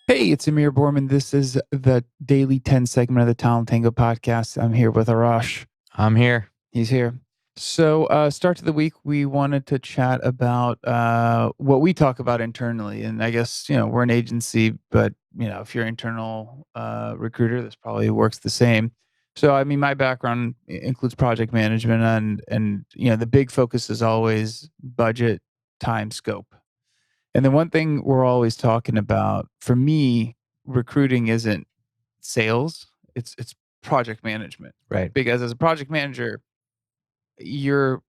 Hey, it's Amir Borman. This is the daily 10 segment of the Talent Tango podcast. I'm here with Arash. I'm here. He's here. So, start to the week, we wanted to chat about what we talk about internally. And I guess, we're an agency, but, if you're internal recruiter, this probably works the same. So, I mean, my background includes project management and the big focus is always budget, time, scope. And the one thing we're always talking about, for me, recruiting isn't sales, it's project management. Right. Because as a project manager, you're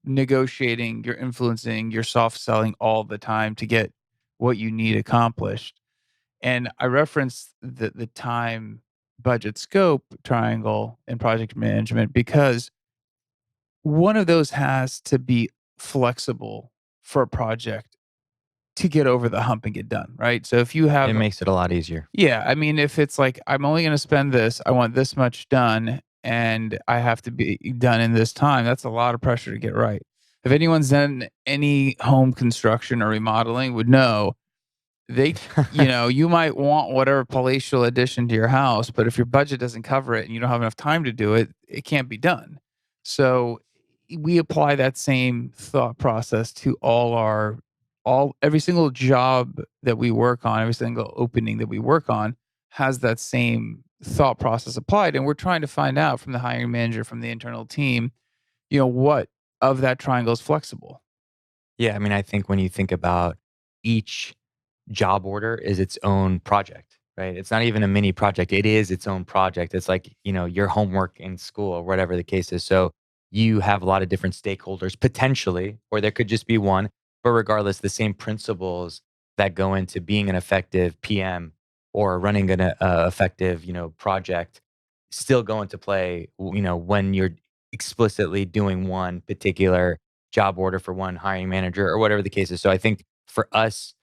negotiating, you're influencing, you're soft selling all the time to get what you need accomplished. And I referenced the time budget scope triangle in project management because one of those has to be flexible for a project to get over the hump and get done, right? So if you It have makes it a lot easier. yeah, I mean, if it's like, I'm only gonna spend this, I want this much done, and I have to be done in this time, that's a lot of pressure to get right. If anyone's done any home construction or remodeling would know, you might want whatever palatial addition to your house, but if your budget doesn't cover it and you don't have enough time to do it, it can't be done. So we apply that same thought process to all every single job that we work on, every single opening that we work on has that same thought process applied. And we're trying to find out from the hiring manager, from the internal team, what of that triangle is flexible. Yeah, I mean, I think when you think about each job order is its own project, right? It's not even a mini project. It is its own project. It's like, your homework in school or whatever the case is. So you have a lot of different stakeholders potentially, or there could just be one, but regardless, the same principles that go into being an effective PM or running an effective, project still go into play, when you're explicitly doing one particular job order for one hiring manager or whatever the case is. So I think for us,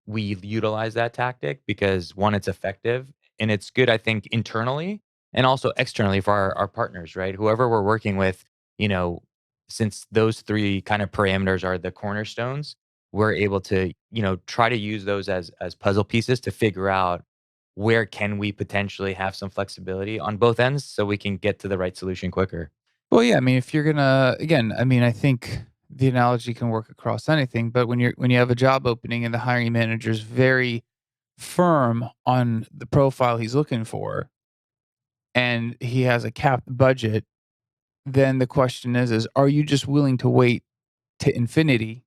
we utilize that tactic because one, it's effective and it's good, I think, internally and also externally for our partners, right? Whoever we're working with, you know, since those three kind of parameters are the cornerstones, we're able to, try to use those as puzzle pieces to figure out where can we potentially have some flexibility on both ends so we can get to the right solution quicker. Well, yeah, I mean, if you're gonna again, I mean, I think the analogy can work across anything, but when you have a job opening and the hiring manager is very firm on the profile he's looking for and he has a capped budget, then the question is are you just willing to wait to infinity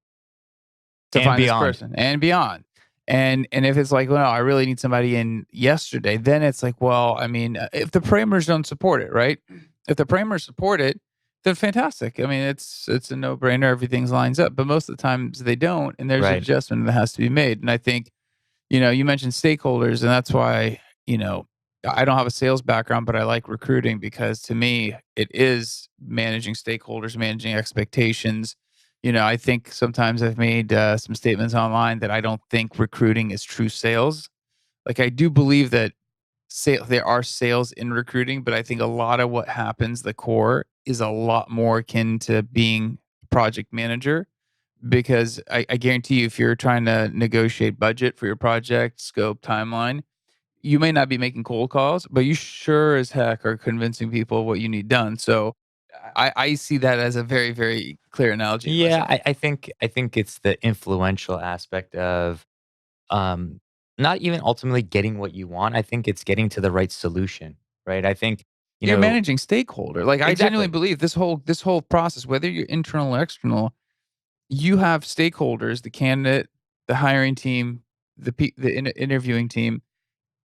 to And find this beyond. person and beyond? And if it's like, well, no, I really need somebody in yesterday, then it's like, well, I mean, if the parameters don't support it, right? If the parameters support it, then fantastic. I mean, it's a no brainer. Everything's lines up, but most of the times they don't, and there's an Right. adjustment that has to be made. And I think, you mentioned stakeholders, and that's why I don't have a sales background, but I like recruiting because to me, it is managing stakeholders, managing expectations. I think sometimes I've made some statements online that I don't think recruiting is true sales. Like I do believe that there are sales in recruiting, but I think a lot of what happens, the core, is a lot more akin to being a project manager. Because I guarantee you, if you're trying to negotiate budget for your project, scope, timeline, you may not be making cold calls, but you sure as heck are convincing people what you need done. So I see that as a very, very clear analogy in Yeah, myself. I think it's the influential aspect of um not even ultimately getting what you want. I think it's getting to the right solution, right? I think, you You're know, managing stakeholder. Like I genuinely exactly. believe this whole process, whether you're internal or external, you have stakeholders, the candidate, the hiring team, the interviewing team.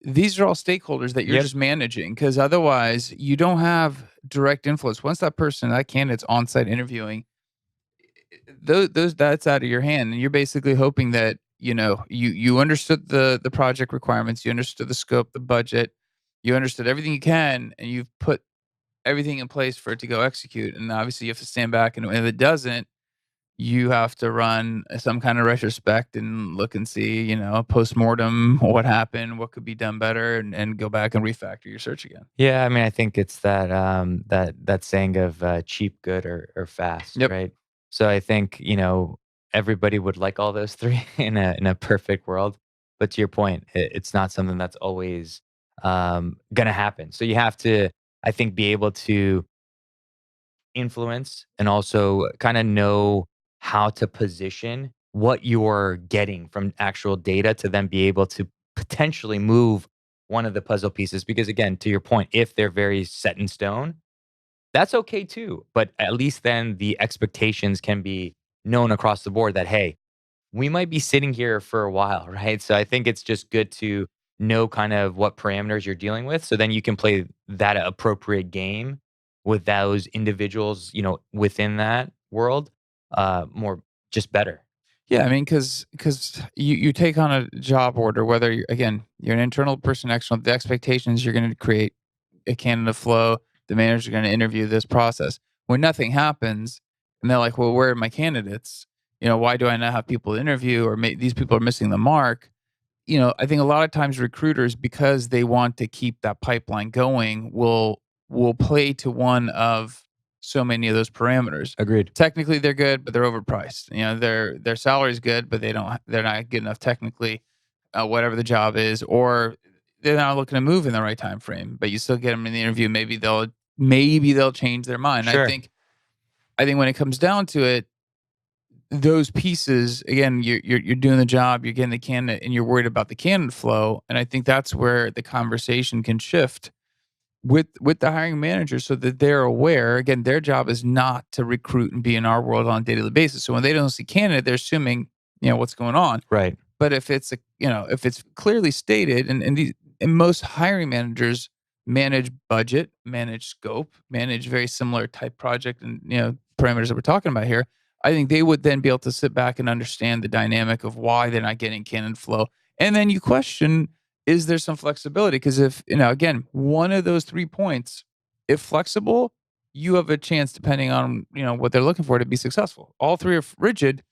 These are all stakeholders that you're Yep. just managing because otherwise you don't have direct influence. Once that candidate's on-site interviewing, those that's out of your hand, and you're basically hoping that you understood the project requirements, you understood the scope, the budget, you understood everything you can, and you've put everything in place for it to go execute. And obviously, you have to stand back, and if it doesn't, you have to run some kind of retrospect and look and see, post-mortem, what happened, what could be done better, and go back and refactor your search again. Yeah, I mean, I think it's that saying of cheap, good, or fast, Yep. right? So I think, everybody would like all those three in a perfect world. But to your point, it's not something that's always gonna happen. So you have to, I think, be able to influence and also kind of know how to position what you're getting from actual data to then be able to potentially move one of the puzzle pieces. Because again, to your point, if they're very set in stone, that's okay too. But at least then the expectations can be known across the board that, hey, we might be sitting here for a while, right? So I think it's just good to know kind of what parameters you're dealing with. So then you can play that appropriate game with those individuals, within that world, more just better. Yeah, I mean, because you take on a job order, whether you're an internal person, external, the expectations you're going to create a candidate flow. The manager's going to interview this process. When nothing happens, and they're like, "Well, where are my candidates? Why do I not have people to interview? Or these people are missing the mark." I think a lot of times recruiters, because they want to keep that pipeline going, will play to one of so many of those parameters. Agreed. Technically, they're good, but they're overpriced. Their salary is good, but they're not good enough technically, whatever the job is, or they're not looking to move in the right time frame. But you still get them in the interview. Maybe they'll change their mind. I Sure. think I think when it comes down to it, those pieces again, you're doing the job, you're getting the candidate, and you're worried about the candidate flow. And I think that's where the conversation can shift with the hiring manager, so that they're aware. Again, their job is not to recruit and be in our world on a daily basis. So when they don't see candidate, they're assuming what's going on. Right. But if it's clearly stated, and most hiring managers manage budget, manage scope, manage very similar type project, and parameters that we're talking about here, I think they would then be able to sit back and understand the dynamic of why they're not getting candidate flow. And then you question, is there some flexibility? Because if, again, one of those 3 points, if flexible, you have a chance, depending on, what they're looking for, to be successful. All three are rigid.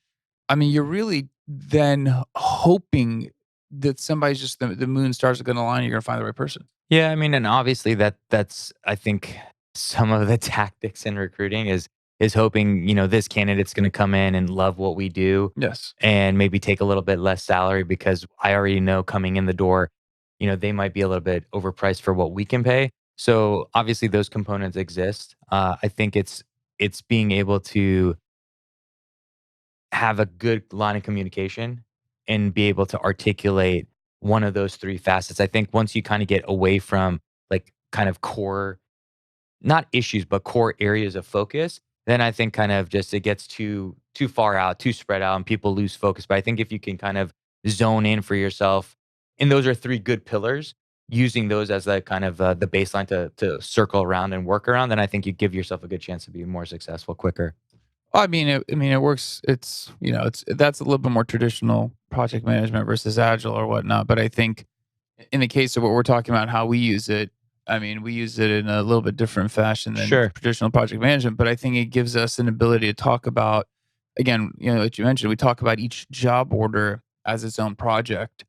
I mean, you're really then hoping that somebody's just the moon stars are gonna align, you're gonna find the right person. Yeah, I mean, and obviously that's I think some of the tactics in recruiting is hoping, this candidate's gonna come in and love what we do Yes. and maybe take a little bit less salary because I already know coming in the door, they might be a little bit overpriced for what we can pay. So obviously those components exist. I think it's being able to have a good line of communication and be able to articulate one of those three facets. I think once you kind of get away from like kind of core, not issues, but core areas of focus, then I think kind of just it gets too far out, too spread out, and people lose focus. But I think if you can kind of zone in for yourself, and those are three good pillars, using those as the kind of the baseline to circle around and work around, then I think you give yourself a good chance to be more successful quicker. I mean, it works. That's a little bit more traditional project management versus agile or whatnot. But I think in the case of what we're talking about, how we use it, I mean, we use it in a little bit different fashion than Sure. traditional project management. But I think it gives us an ability to talk about, again, what you mentioned, we talk about each job order as its own project.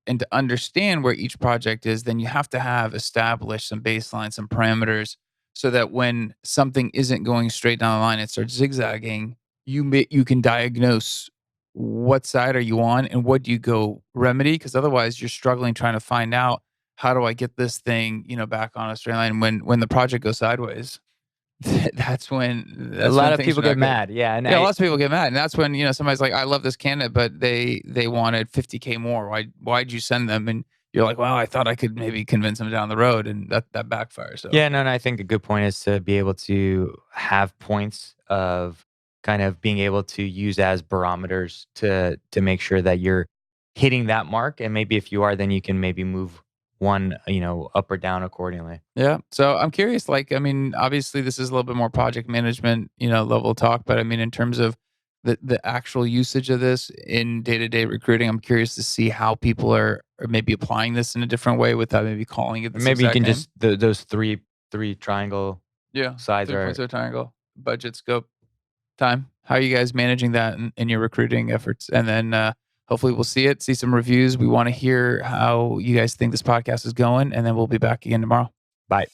And to understand where each project is, then you have to have established some baseline, some parameters, so that when something isn't going straight down the line, it starts zigzagging. You can diagnose what side are you on and what do you go remedy, because otherwise you're struggling trying to find out, how do I get this thing back on a straight line when the project goes sideways. that's when A that's lot when of things people are get not good. mad. Yeah, and Yeah, I lots of people get mad, and that's when somebody's like, "I love this candidate, but they wanted 50K more. Why'd you send them?" And you're like, "Well, I thought I could maybe convince them down the road," and that backfires. So Yeah, no, and I think a good point is to be able to have points of kind of being able to use as barometers to make sure that you're hitting that mark, and maybe if you are, then you can maybe move one, up or down accordingly. yeah, so I'm curious. Like, I mean, obviously, this is a little bit more project management, level talk, but I mean, in terms of the actual usage of this in day to day recruiting, I'm curious to see how people are maybe applying this in a different way without maybe calling it Or this maybe you exact can name. just those three triangle Yeah, sides three are points of a triangle: budget, scope, time. How are you guys managing that in your recruiting efforts? And then hopefully we'll see some reviews. We want to hear how you guys think this podcast is going, and then we'll be back again tomorrow. bye.